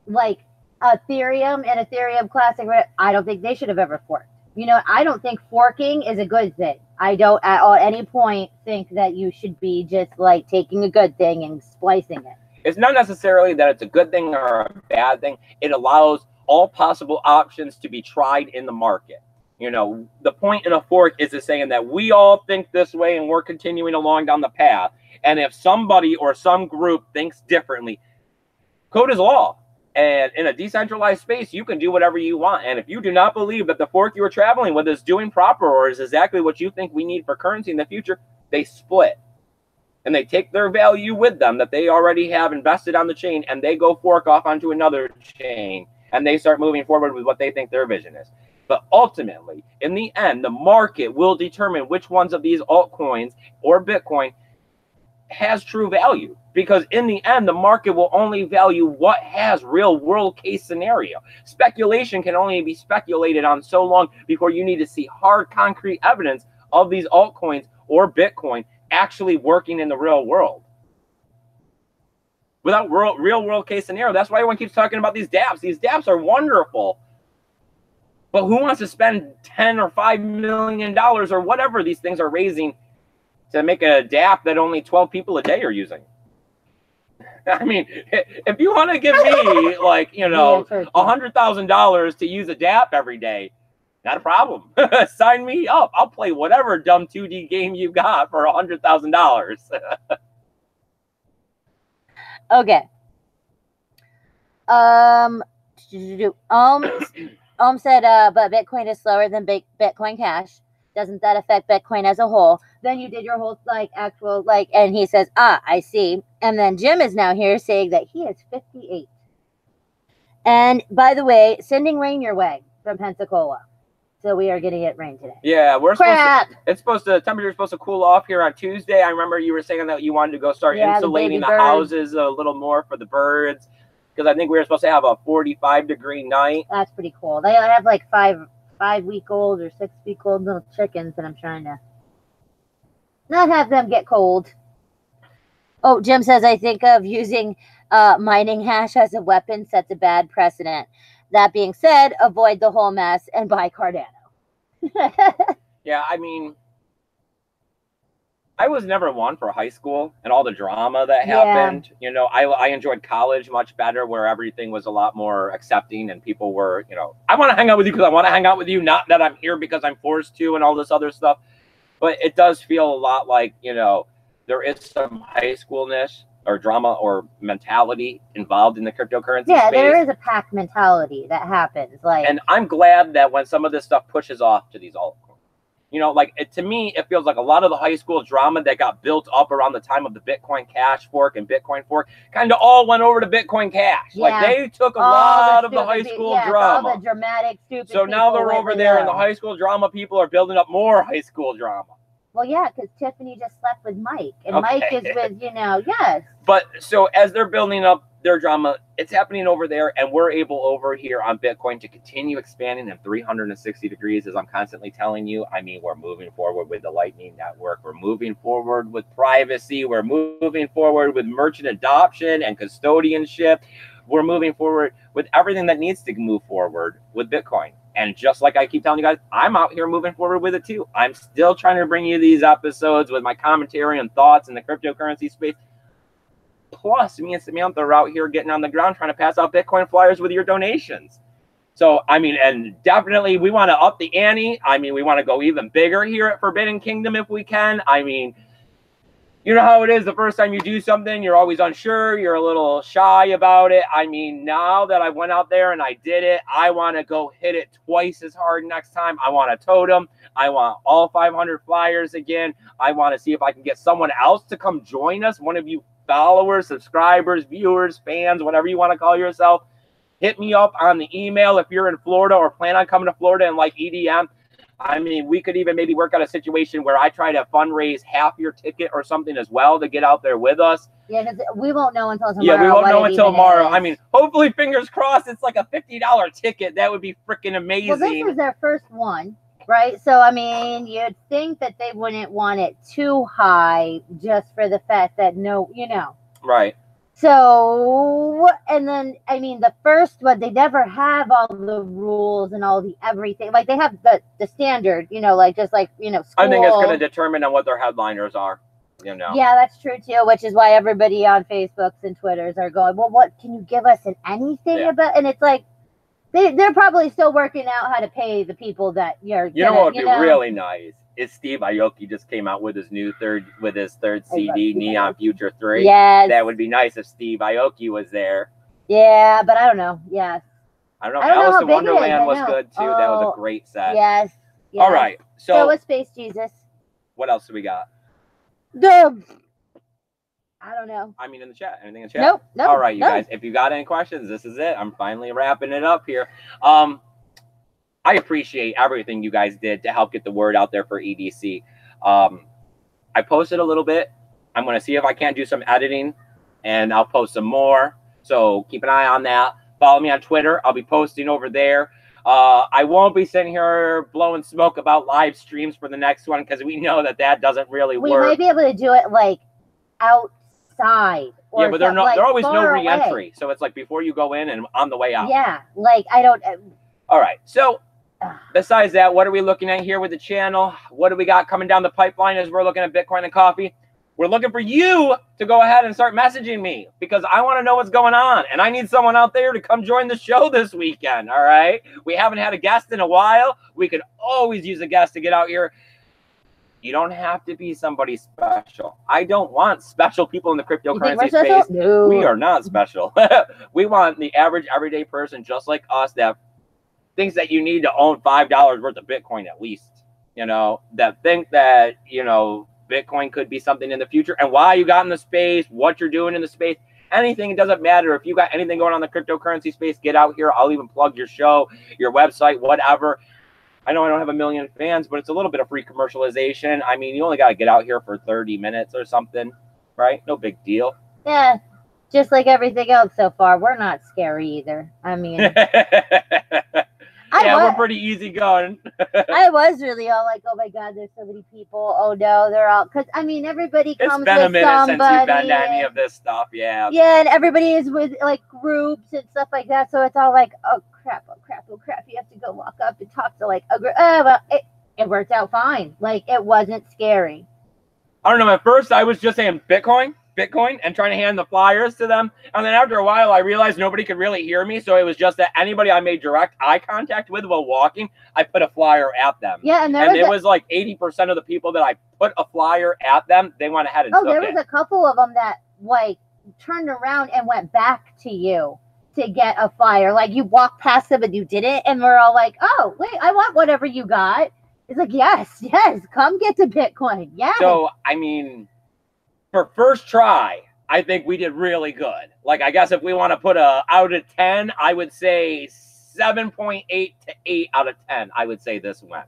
like Ethereum and Ethereum Classic. I don't think they should have ever forked. You know, I don't think forking is a good thing. I don't at any point think that you should be just like taking a good thing and splicing it. It's not necessarily that it's a good thing or a bad thing. It allows all possible options to be tried in the market. You know, the point in a fork is saying that we all think this way and we're continuing along down the path. And if somebody or some group thinks differently, code is law. And in a decentralized space, you can do whatever you want. And if you do not believe that the fork you are traveling with is doing proper or is exactly what you think we need for currency in the future, they split. And they take their value with them that they already have invested on the chain, and they go fork off onto another chain, and they start moving forward with what they think their vision is. But ultimately, in the end, the market will determine which ones of these altcoins or Bitcoin has true value. Because in the end, the market will only value what has real world case scenario. Speculation can only be speculated on so long before you need to see hard concrete evidence of these altcoins or Bitcoin actually working in the real world. Without real world case scenario, that's why everyone keeps talking about these dApps. These dApps are wonderful. But who wants to spend $10 or $5 million or whatever these things are raising to make a dApp that only 12 people a day are using? I mean, if you want to give me like, you know, $100,000 to use a dApp every day, not a problem. Sign me up. I'll play whatever dumb 2D game you got for $100,000. Okay. Said, but Bitcoin is slower than Bitcoin Cash. Doesn't that affect Bitcoin as a whole? Then you did your whole actual and he says, I see. And then Jim is now here saying that he is 58. And by the way, sending rain your way from Pensacola. So we are getting it rain today. Yeah, the temperature's supposed to cool off here on Tuesday. I remember you were saying that you wanted to go start insulating the houses a little more for the birds. Because I think we were supposed to have a 45-degree night. That's pretty cool. They have like 5-week-old or 6-week-old little chickens, and I'm trying to not have them get cold. Oh, Jim says, I think of using mining hash as a weapon sets a bad precedent. That being said, avoid the whole mess and buy Cardano. Yeah, I mean, I was never one for high school and all the drama that happened. You know, I enjoyed college much better, where everything was a lot more accepting and people were, you know, I want to hang out with you because I want to hang out with you, not that I'm here because I'm forced to and all this other stuff. But it does feel a lot like, you know, there is some high schoolness or drama or mentality involved in the cryptocurrency space. There is a pack mentality that happens. And I'm glad that when some of this stuff pushes off to these altcoins, You know, like to me, it feels like a lot of the high school drama that got built up around the time of the Bitcoin Cash fork and Bitcoin fork kind of all went over to Bitcoin Cash. Yeah. Like they took a lot of the high school drama. All the dramatic, stupid So now they're over there and the high school drama people are building up more high school drama. Well, yeah, because Tiffany just slept with Mike. And Mike is with, yes. But so as they're building up their drama, it's happening over there, and we're able over here on Bitcoin to continue expanding in 360 degrees, as I'm constantly telling you. I mean, we're moving forward with the Lightning Network. We're moving forward with privacy. We're moving forward with merchant adoption and custodianship. We're moving forward with everything that needs to move forward with Bitcoin. And just like I keep telling you guys, I'm out here moving forward with it too. I'm still trying to bring you these episodes with my commentary and thoughts in the cryptocurrency space. Plus, me and Samantha are out here getting on the ground trying to pass out Bitcoin flyers with your donations. So, I mean, and definitely we want to up the ante. I mean, we want to go even bigger here at Forbidden Kingdom if we can. I mean, you know how it is. The first time you do something, you're always unsure. You're a little shy about it. I mean, now that I went out there and I did it, I want to go hit it twice as hard next time. I want a totem. I want all 500 flyers again. I want to see if I can get someone else to come join us. One of you followers, subscribers, viewers, fans, whatever you want to call yourself, hit me up on the email if you're in Florida or plan on coming to Florida and like EDM. I mean, we could even maybe work out a situation where I try to fundraise half your ticket or something as well to get out there with us. Yeah, because we won't know until tomorrow. Yeah, we won't know until tomorrow. I mean, hopefully, fingers crossed, it's like a $50 ticket. That would be freaking amazing. Well, this is their first one, right? So, I mean, you'd think that they wouldn't want it too high just for the fact that Right. So, and then, I mean, the first one, they never have all the rules and all the everything. Like, they have the standard, like, just like, school. I think it's going to determine on what their headliners are, Yeah, that's true, too, which is why everybody on Facebooks and Twitters are going, well, what, can you give us anything about? And it's like, they're probably still working out how to pay the people that you're what would be really nice is Steve Aoki just came out with his third CD, Neon Future 3. Yes. That would be nice if Steve Aoki was there. Yeah, but I don't know. Yes. I don't know. Alice in Wonderland was good too. That was a great set. Yes. All right. So was Space Jesus. What else do we got? I don't know. I mean, in the chat. Anything in the chat? Nope. All right, you guys. If you got any questions, this is it. I'm finally wrapping it up here. I appreciate everything you guys did to help get the word out there for EDC. I posted a little bit. I'm going to see if I can't do some editing, and I'll post some more. So keep an eye on that. Follow me on Twitter. I'll be posting over there. I won't be sitting here blowing smoke about live streams for the next one because we know that doesn't really work. We might be able to do it like outside. Yeah, but they're always no re-entry. So it's like before you go in and on the way out. Yeah, like I don't. All right. So besides that, what are we looking at here with the channel? What do we got coming down the pipeline as we're looking at Bitcoin and coffee? We're looking for you to go ahead and start messaging me because I want to know what's going on. And I need someone out there to come join the show this weekend. All right. We haven't had a guest in a while. We could always use a guest to get out here. You don't have to be somebody special. I don't want special people in the cryptocurrency space. No. We are not special. We want the average everyday person just like us that thinks that you need to own $5 worth of Bitcoin at least, that think that, Bitcoin could be something in the future and why you got in the space, what you're doing in the space, anything. It doesn't matter. If you got anything going on in the cryptocurrency space, get out here. I'll even plug your show, your website, whatever. I know I don't have a million fans, but it's a little bit of free commercialization. I mean, you only got to get out here for 30 minutes or something, right? No big deal. Yeah. Just like everything else so far, we're not scary either. I mean, we're pretty easygoing. I was really all like, oh my God, there's so many people. Oh no, they're all, because I mean, everybody comes with somebody. It's been a minute since you've been to any of this stuff, yeah. Yeah, and everybody is with like groups and stuff like that. So it's all like, oh crap. You have to go walk up and talk to like a group. Well, it worked out fine. Like it wasn't scary. I don't know. At first, I was just saying Bitcoin, and trying to hand the flyers to them. And then after a while, I realized nobody could really hear me. So it was just that anybody I made direct eye contact with while walking, I put a flyer at them. Yeah, and it was like 80% of the people that I put a flyer at them, they went ahead and took it. Oh, there was a couple of them that like turned around and went back to you to get a flyer. Like you walked past them and you did it. And we're all like, oh, wait, I want whatever you got. It's like, yes, come get to Bitcoin. Yes. So, I mean, for first try, I think we did really good. Like, I guess if we want to put a out of 10, I would say 7.8 to 8 out of 10. I would say this went.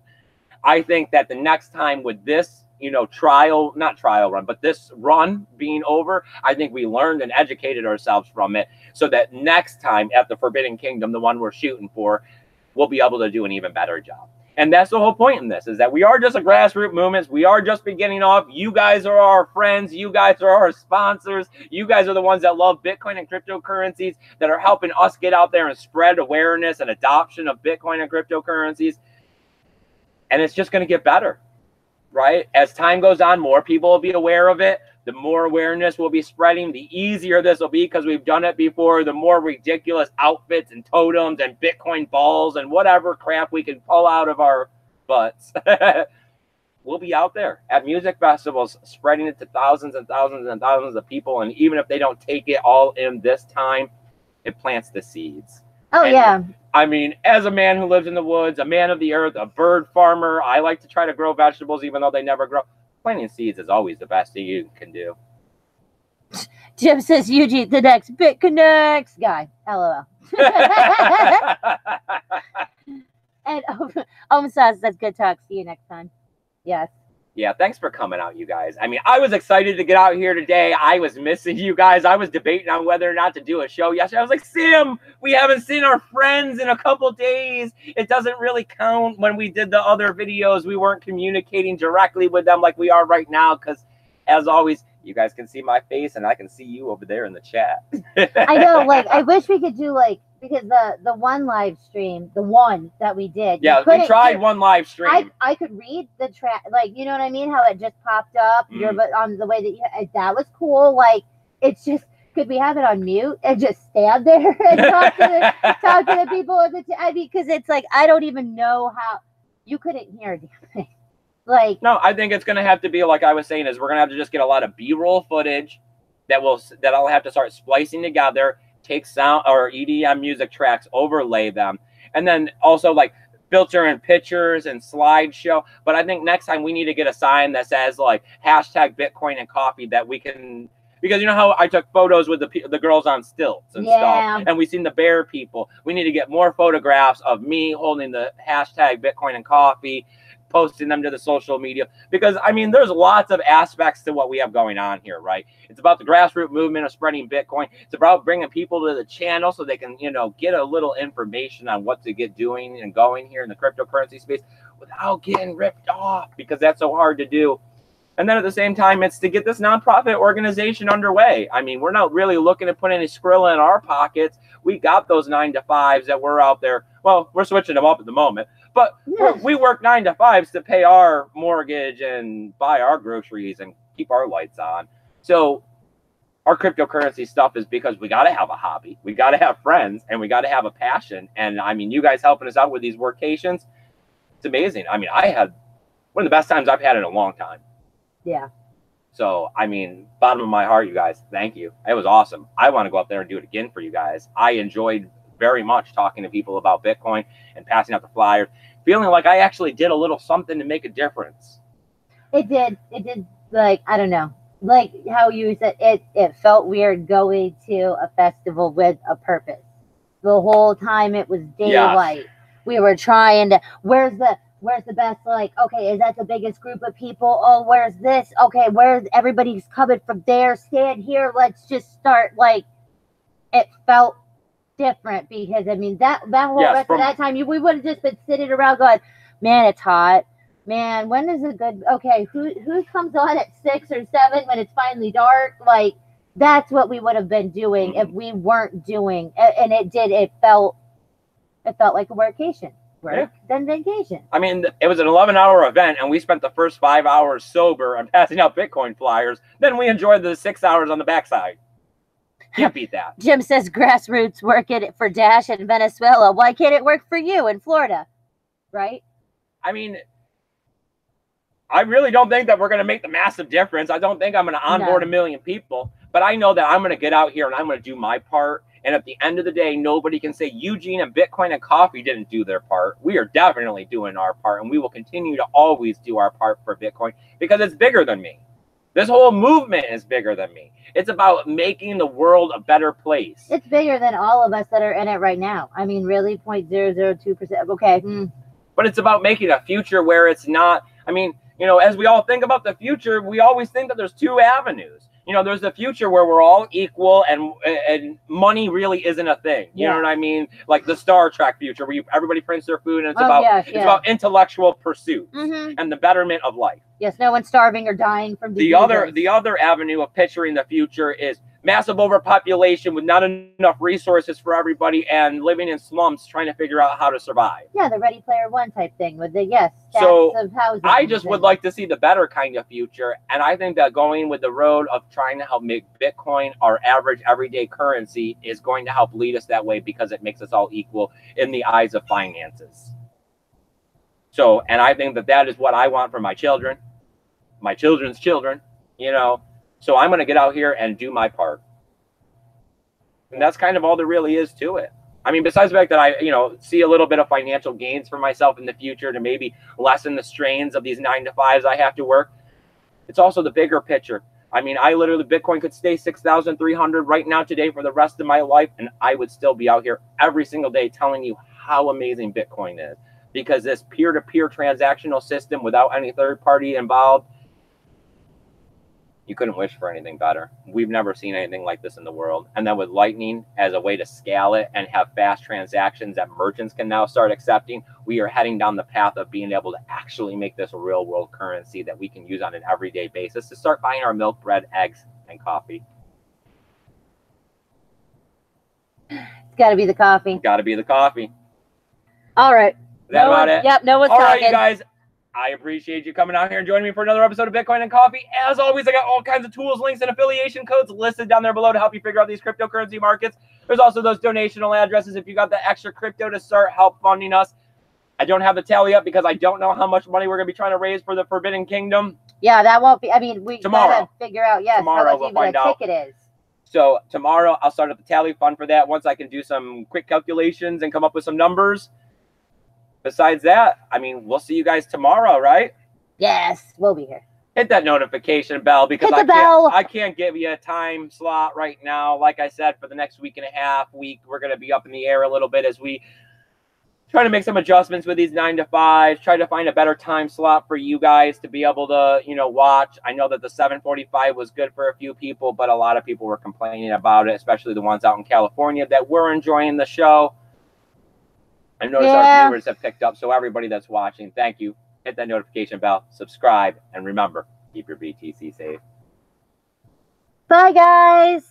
I think that the next time with this, you know, not trial run, but this run being over, I think we learned and educated ourselves from it so that next time at the Forbidden Kingdom, the one we're shooting for, we'll be able to do an even better job. And that's the whole point in this, is that we are just a grassroots movement. We are just beginning off. You guys are our friends. You guys are our sponsors. You guys are the ones that love Bitcoin and cryptocurrencies, that are helping us get out there and spread awareness and adoption of Bitcoin and cryptocurrencies. And it's just going to get better, right? As time goes on, more people will be aware of it. The more awareness will be spreading, the easier this will be because we've done it before. The more ridiculous outfits and totems and Bitcoin balls and whatever crap we can pull out of our butts. We'll be out there at music festivals, spreading it to thousands and thousands and thousands of people. And even if they don't take it all in this time, it plants the seeds. Oh, and, yeah. I mean, as a man who lives in the woods, a man of the earth, a bird farmer, I like to try to grow vegetables even though they never grow. Planting seeds is always the best thing you can do. Jim says, Eugene, the next BitConnects guy. LOL. And says, that's good talk. See you next time. Yes. Yeah, thanks for coming out, you guys. I mean, I was excited to get out here today. I was missing you guys. I was debating on whether or not to do a show yesterday. I was like, Sam, we haven't seen our friends in a couple days. It doesn't really count. When we did the other videos, we weren't communicating directly with them like we are right now because, as always, you guys can see my face and I can see you over there in the chat. I know, like, I wish we could do, like, because the one live stream, the one that we did. Yeah, we tried one live stream. I could read the track, like, you know what I mean? How it just popped up. On the way that that was cool. Like, it's just, could we have it on mute and just stand there and talk to the people at the I mean, because it's like, I don't even know how you couldn't hear anything. Like, no, I think it's gonna have to be like I was saying, is we're gonna have to just get a lot of B-roll footage that I'll have to start splicing together. Take sound or EDM music tracks, overlay them, and then also like filter in pictures and slideshow. But I think next time we need to get a sign that says like hashtag Bitcoin and coffee, that we can, because you know how I took photos with the girls on stilts and stuff, and we've seen the bear people. We need to get more photographs of me holding the hashtag Bitcoin and coffee, posting them to the social media, because I mean, there's lots of aspects to what we have going on here, right? It's about the grassroots movement of spreading Bitcoin. It's about bringing people to the channel so they can, you know, get a little information on what to get doing and going here in the cryptocurrency space without getting ripped off, because that's so hard to do. And then at the same time, it's to get this nonprofit organization underway. I mean, we're not really looking to put any Skrilla in our pockets. We got those 9-to-5s that we're out there. Well, we're switching them up at the moment. But we work 9-to-5s to pay our mortgage and buy our groceries and keep our lights on. So our cryptocurrency stuff is because we got to have a hobby. We got to have friends and we got to have a passion. And I mean, you guys helping us out with these workations, it's amazing. I mean, I had one of the best times I've had in a long time. Yeah. So, I mean, bottom of my heart, you guys, thank you. It was awesome. I want to go up there and do it again for you guys. I enjoyed very much talking to people about Bitcoin and passing out the flyers, feeling like I actually did a little something to make a difference. It did. It did. Like, I don't know. Like how you said, it felt weird going to a festival with a purpose. The whole time it was daylight. Yes. We were trying to, where's the best, like, okay, is that the biggest group of people? Oh, where's this? Okay, where's everybody's coming from there? Stand here. Let's just start. Like, it felt different because, I mean, that whole rest of that time, we would have just been sitting around going, man, it's hot. Man, when is it good? Okay, who comes on at 6 or 7 when it's finally dark? Like, that's what we would have been doing if we weren't doing, and it felt like a workation. Work, then vacation. I mean, it was an 11-hour event, and we spent the first 5 hours sober and passing out Bitcoin flyers. Then we enjoyed the 6 hours on the backside. Can't beat that. Jim says grassroots work it for Dash in Venezuela. Why can't it work for you in Florida? Right? I mean, I really don't think that we're going to make the massive difference. I don't think I'm going to onboard 1 million people, but I know that I'm going to get out here and I'm going to do my part. And at the end of the day, nobody can say Eugene and Bitcoin and coffee didn't do their part. We are definitely doing our part, and we will continue to always do our part for Bitcoin because it's bigger than me. This whole movement is bigger than me. It's about making the world a better place. It's bigger than all of us that are in it right now. I mean, really, 0.002%. Okay. But it's about making a future where it's not, I mean, you know, as we all think about the future, we always think that there's two avenues. You know, there's the future where we're all equal and money really isn't a thing. You know what I mean? Like the Star Trek future where everybody prints their food and it's about intellectual pursuits and the betterment of life. Yes, no one's starving or dying from diseases. The other avenue of picturing the future is massive overpopulation with not enough resources for everybody and living in slums trying to figure out how to survive. Yeah, the Ready Player One type thing with the of housing. I just would like to see the better kind of future, and I think that going with the road of trying to help make Bitcoin our average everyday currency is going to help lead us that way because it makes us all equal in the eyes of finances. So, and I think that that is what I want for my children, my children's children, you know. So I'm going to get out here and do my part. And that's kind of all there really is to it. I mean, besides the fact that I, you know, see a little bit of financial gains for myself in the future to maybe lessen the strains of these 9-to-5s I have to work, it's also the bigger picture. I mean, I literally, Bitcoin could stay 6,300 right now today for the rest of my life, and I would still be out here every single day telling you how amazing Bitcoin is. Because this peer-to-peer transactional system without any third party involved, you couldn't wish for anything better. We've never seen anything like this in the world. And then with Lightning as a way to scale it and have fast transactions that merchants can now start accepting, we are heading down the path of being able to actually make this a real world currency that we can use on an everyday basis to start buying our milk, bread, eggs, and coffee. It's got to be the coffee. Got to be the coffee. All right. Is that about it? Yep, no one's talking. All right, you guys. I appreciate you coming out here and joining me for another episode of Bitcoin and Coffee. As always, I got all kinds of tools, links, and affiliation codes listed down there below to help you figure out these cryptocurrency markets. There's also those donational addresses if you got the extra crypto to start help funding us. I don't have the tally up because I don't know how much money we're going to be trying to raise for the Forbidden Kingdom. Yeah, that won't be, I mean, we got to figure out, tomorrow how much we'll even find a out. ticket is. So tomorrow I'll start up the tally fund for that once I can do some quick calculations and come up with some numbers. Besides that, I mean, we'll see you guys tomorrow, right? Yes, we'll be here. Hit that notification bell because I can't give you a time slot right now. Like I said, for the next week and a half, we're going to be up in the air a little bit as we try to make some adjustments with these 9-to-5s, try to find a better time slot for you guys to be able to, you know, watch. I know that the 7:45 was good for a few people, but a lot of people were complaining about it, especially the ones out in California that were enjoying the show. I noticed our viewers have picked up, so everybody that's watching, thank you. Hit that notification bell, subscribe, and remember, keep your BTC safe. Bye, guys.